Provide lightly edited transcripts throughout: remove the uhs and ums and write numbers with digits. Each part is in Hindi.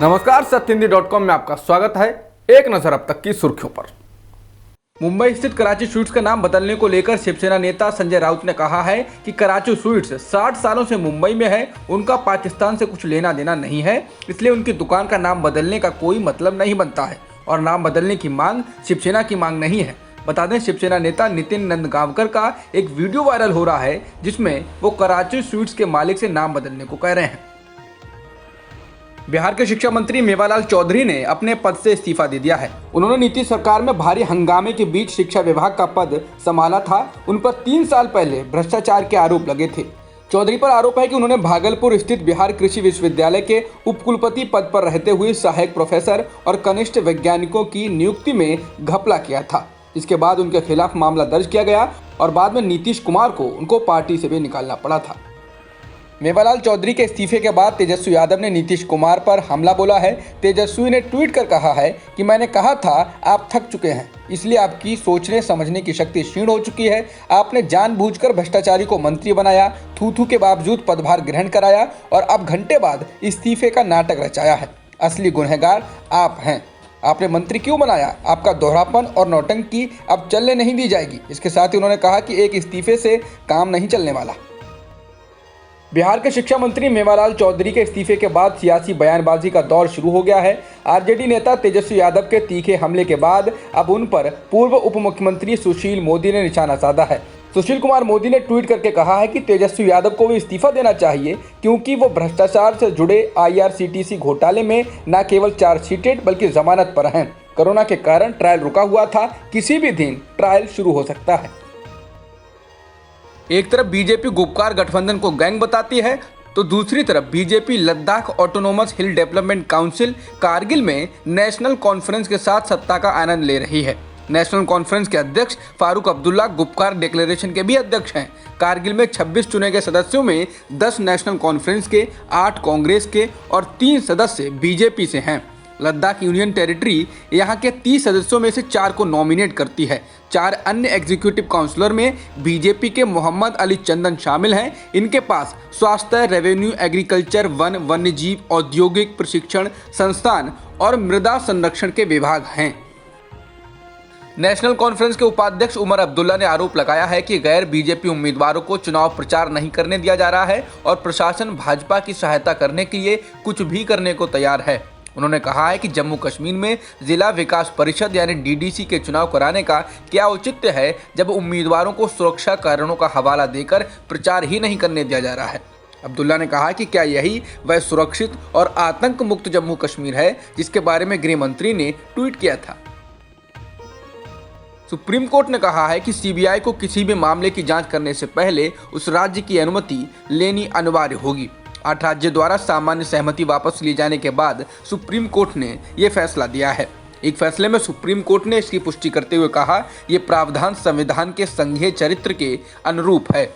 नमस्कार, सत्यहिंदी.com में आपका स्वागत है। एक नजर अब तक की सुर्खियों पर। मुंबई स्थित कराची स्वीट्स का नाम बदलने को लेकर शिवसेना नेता संजय राउत ने कहा है कि कराची स्वीट्स 60 सालों से मुंबई में है, उनका पाकिस्तान से कुछ लेना देना नहीं है, इसलिए उनकी दुकान का नाम बदलने का कोई मतलब नहीं बनता है और नाम बदलने की मांग शिवसेना की मांग नहीं है। बता दें, शिवसेना नेता नितिन नंदगांवकर का एक वीडियो वायरल हो रहा है जिसमें वो कराची स्वीट्स के मालिक से नाम बदलने को कह रहे हैं। बिहार के शिक्षा मंत्री मेवालाल चौधरी ने अपने पद से इस्तीफा दे दिया है। उन्होंने नीतीश सरकार में भारी हंगामे के बीच शिक्षा विभाग का पद संभाला था। उन पर 3 साल पहले भ्रष्टाचार के आरोप लगे थे। चौधरी पर आरोप है कि उन्होंने भागलपुर स्थित बिहार कृषि विश्वविद्यालय के उपकुलपति पद पर रहते हुए सहायक प्रोफेसर और कनिष्ठ वैज्ञानिकों की नियुक्ति में घपला किया था। इसके बाद उनके खिलाफ मामला दर्ज किया गया और बाद में नीतीश कुमार को उनको पार्टी से भी निकालना पड़ा था। मेवालाल चौधरी के इस्तीफे के बाद तेजस्वी यादव ने नीतीश कुमार पर हमला बोला है। तेजस्वी ने ट्वीट कर कहा है कि मैंने कहा था आप थक चुके हैं, इसलिए आपकी सोचने समझने की शक्ति क्षीण हो चुकी है। आपने जानबूझकर भ्रष्टाचारी को मंत्री बनाया, थू के बावजूद पदभार ग्रहण कराया और अब घंटे बाद इस्तीफे का नाटक रचाया है। असली गुनहगार आप हैं। आपने मंत्री क्यों बनाया? आपका दोहरापन और नौटंकी अब चलने नहीं दी जाएगी। इसके साथ ही उन्होंने कहा कि एक इस्तीफे से काम नहीं चलने वाला। बिहार के शिक्षा मंत्री मेवालाल चौधरी के इस्तीफे के बाद सियासी बयानबाजी का दौर शुरू हो गया है। आरजेडी नेता तेजस्वी यादव के तीखे हमले के बाद अब उन पर पूर्व उप मुख्यमंत्री सुशील मोदी ने निशाना साधा है। सुशील कुमार मोदी ने ट्वीट करके कहा है कि तेजस्वी यादव को भी इस्तीफा देना चाहिए क्योंकि वो भ्रष्टाचार से जुड़े IRCTC घोटाले में न केवल चार्जशीटेड बल्कि जमानत पर हैं। कोरोना के कारण ट्रायल रुका हुआ था, किसी भी दिन ट्रायल शुरू हो सकता है। एक तरफ बीजेपी गुपकार गठबंधन को गैंग बताती है तो दूसरी तरफ बीजेपी लद्दाख ऑटोनोमस हिल डेवलपमेंट काउंसिल कारगिल में नेशनल कॉन्फ्रेंस के साथ सत्ता का आनंद ले रही है। नेशनल कॉन्फ्रेंस के अध्यक्ष फारूक अब्दुल्ला गुपकार डिक्लेरेशन के भी अध्यक्ष हैं। कारगिल में 26 चुने गए सदस्यों में 10 नेशनल कॉन्फ्रेंस के, 8 कांग्रेस के और 3 सदस्य बीजेपी से हैं। लद्दाख यूनियन टेरिटरी यहाँ के 30 सदस्यों में से 4 को नॉमिनेट करती है। 4 अन्य एग्जीक्यूटिव काउंसलर में बीजेपी के मोहम्मद अली चंदन शामिल हैं। इनके पास स्वास्थ्य, रेवेन्यू, एग्रीकल्चर, वन, वन्यजीव, औद्योगिक प्रशिक्षण संस्थान और मृदा संरक्षण के विभाग हैं। नेशनल कॉन्फ्रेंस के उपाध्यक्ष उमर अब्दुल्ला ने आरोप लगाया है कि गैर बीजेपी उम्मीदवारों को चुनाव प्रचार नहीं करने दिया जा रहा है और प्रशासन भाजपा की सहायता करने के लिए कुछ भी करने को तैयार है। उन्होंने कहा है कि जम्मू कश्मीर में जिला विकास परिषद यानी DDC के चुनाव कराने का क्या औचित्य है जब उम्मीदवारों को सुरक्षा कारणों का हवाला देकर प्रचार ही नहीं करने दिया जा रहा है। अब्दुल्ला ने कहा कि क्या यही वह सुरक्षित और आतंक मुक्त जम्मू कश्मीर है जिसके बारे में गृह मंत्री ने ट्वीट किया था। सुप्रीम कोर्ट ने कहा है कि CBI को किसी भी मामले की जांच करने से पहले उस राज्य की अनुमति लेनी अनिवार्य होगी। 8 राज्यों द्वारा सामान्य सहमति वापस लिए जाने के बाद सुप्रीम कोर्ट ने यह फैसला दिया है। एक फैसले में सुप्रीम कोर्ट ने इसकी पुष्टि करते हुए कहा, यह प्रावधान संविधान के संघीय चरित्र के अनुरूप है।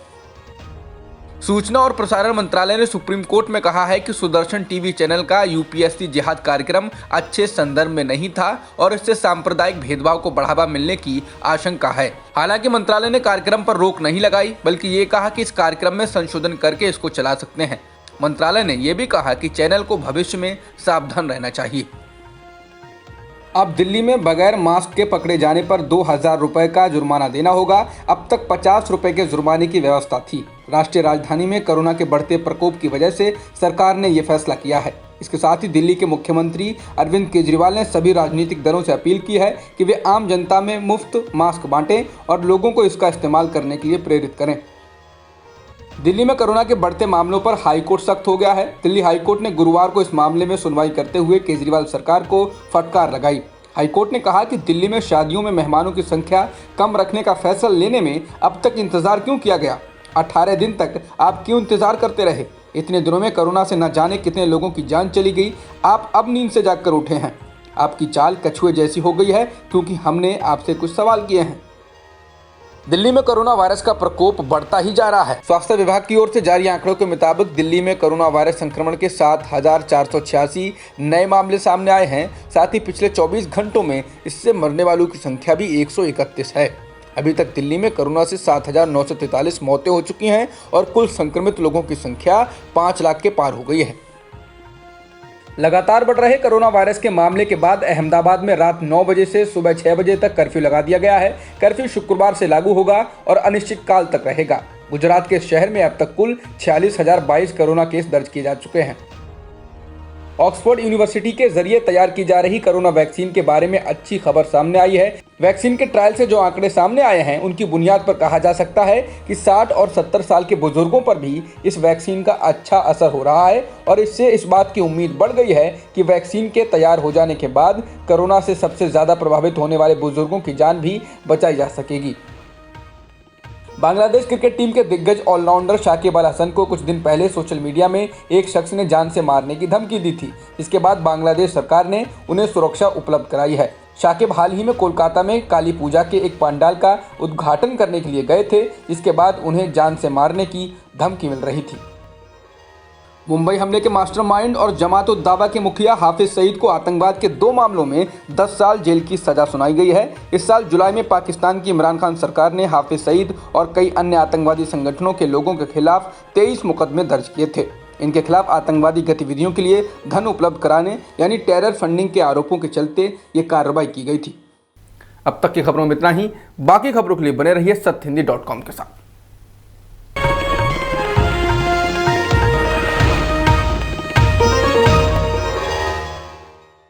सूचना और प्रसारण मंत्रालय ने सुप्रीम कोर्ट में कहा है कि सुदर्शन TV चैनल का UPSC जिहाद कार्यक्रम अच्छे संदर्भ में नहीं था और इससे सांप्रदायिक भेदभाव को बढ़ावा मिलने की आशंका है। हालांकि मंत्रालय ने कार्यक्रम पर रोक नहीं लगाई बल्कि ये कहा कि इस कार्यक्रम में संशोधन करके इसको चला सकते हैं। मंत्रालय ने यह भी कहा कि चैनल को भविष्य में सावधान रहना चाहिए। अब दिल्ली में बगैर मास्क के पकड़े जाने पर 2000 रुपए का जुर्माना देना होगा। अब तक 50 रुपए के जुर्माने की व्यवस्था थी। राष्ट्रीय राजधानी में कोरोना के बढ़ते प्रकोप की वजह से सरकार ने यह फैसला किया है। इसके साथ ही दिल्ली के मुख्यमंत्री अरविंद केजरीवाल ने सभी राजनीतिक दलों से अपील की है कि वे आम जनता में मुफ्त मास्क बांटें और लोगों को इसका इस्तेमाल करने के लिए प्रेरित करें। दिल्ली में कोरोना के बढ़ते मामलों पर हाईकोर्ट सख्त हो गया है। दिल्ली हाईकोर्ट ने गुरुवार को इस मामले में सुनवाई करते हुए केजरीवाल सरकार को फटकार लगाई। हाईकोर्ट ने कहा कि दिल्ली में शादियों में मेहमानों की संख्या कम रखने का फैसला लेने में अब तक इंतजार क्यों किया गया? 18 दिन तक आप क्यों इंतजार करते रहे? इतने दिनों में कोरोना से न जाने कितने लोगों की जान चली गई। आप अब नींद से जागकर उठे हैं। आपकी चाल कछुए जैसी हो गई है क्योंकि हमने आपसे कुछ सवाल किए हैं। दिल्ली में कोरोना वायरस का प्रकोप बढ़ता ही जा रहा है। स्वास्थ्य विभाग की ओर से जारी आंकड़ों के मुताबिक दिल्ली में कोरोना वायरस संक्रमण के 7,486 नए मामले सामने आए हैं। साथ ही पिछले 24 घंटों में इससे मरने वालों की संख्या भी 131 है। अभी तक दिल्ली में कोरोना से 7,943 मौतें हो चुकी हैं और कुल संक्रमित लोगों की संख्या 5 लाख के पार हो गई है। लगातार बढ़ रहे कोरोना वायरस के मामले के बाद अहमदाबाद में रात 9 बजे से सुबह 6 बजे तक कर्फ्यू लगा दिया गया है। कर्फ्यू शुक्रवार से लागू होगा और अनिश्चित काल तक रहेगा। गुजरात के शहर में अब तक कुल 46,022 कोरोना केस दर्ज किए जा चुके हैं। ऑक्सफोर्ड यूनिवर्सिटी के जरिए तैयार की जा रही कोरोना वैक्सीन के बारे में अच्छी खबर सामने आई है। वैक्सीन के ट्रायल से जो आंकड़े सामने आए हैं उनकी बुनियाद पर कहा जा सकता है कि 60 और 70 साल के बुजुर्गों पर भी इस वैक्सीन का अच्छा असर हो रहा है और इससे इस बात की उम्मीद बढ़ गई है कि वैक्सीन के तैयार हो जाने के बाद कोरोना से सबसे ज़्यादा प्रभावित होने वाले बुजुर्गों की जान भी बचाई जा सकेगी। बांग्लादेश क्रिकेट टीम के दिग्गज ऑलराउंडर शाकिब अल हसन को कुछ दिन पहले सोशल मीडिया में एक शख्स ने जान से मारने की धमकी दी थी। इसके बाद बांग्लादेश सरकार ने उन्हें सुरक्षा उपलब्ध कराई है। शाकिब हाल ही में कोलकाता में काली पूजा के एक पंडाल का उद्घाटन करने के लिए गए थे, जिसके बाद उन्हें जान से मारने की धमकी मिल रही थी। मुंबई हमले के मास्टरमाइंड और जमात उद दावा के मुखिया हाफिज सईद को आतंकवाद के 2 मामलों में 10 साल जेल की सजा सुनाई गई है। इस साल जुलाई में पाकिस्तान की इमरान खान सरकार ने हाफिज सईद और कई अन्य आतंकवादी संगठनों के लोगों के खिलाफ 23 मुकदमे दर्ज किए थे। इनके खिलाफ आतंकवादी गतिविधियों के लिए धन उपलब्ध कराने यानी टेरर फंडिंग के आरोपों के चलते ये कार्रवाई की गई थी। अब तक की खबरों में इतना ही। बाकी खबरों के लिए बने रहिए सत्यहिंदी.com के साथ।